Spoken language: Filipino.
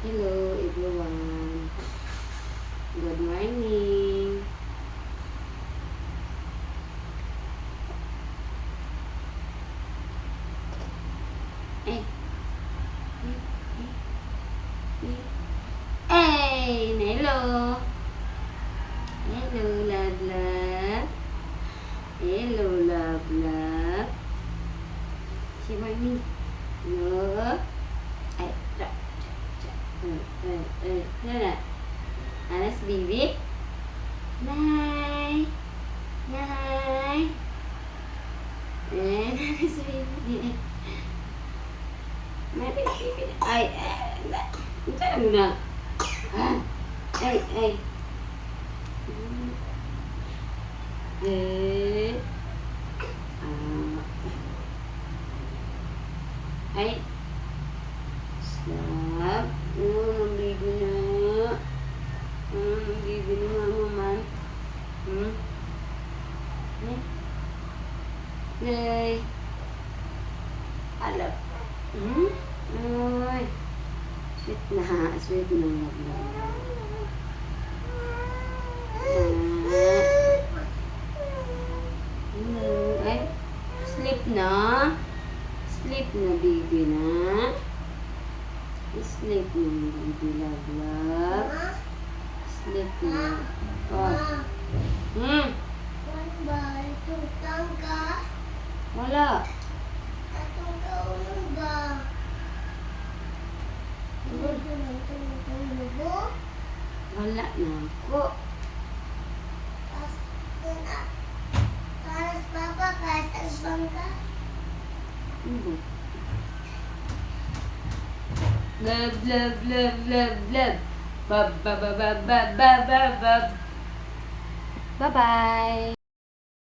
Hello everyone. Good morning. Hey. Hey, hello. Hello, love, love. Hello, love, love. Say morning. No. Ay, Nana. Anas bibig. Nay. Nay. Anas bibig. Mari bibig. Ay, Ito na. Ay. Ay. Stop. Baby na. Baby na mama man. Nay. Alap. Ay. Sweet na. Sweet na. Ay. Sleep na. Sleep na, baby na. Sleep na, baby love, love. Sleep na. Oh. Wala. Wala na ako. Love, love, love, love, love. Bye-bye.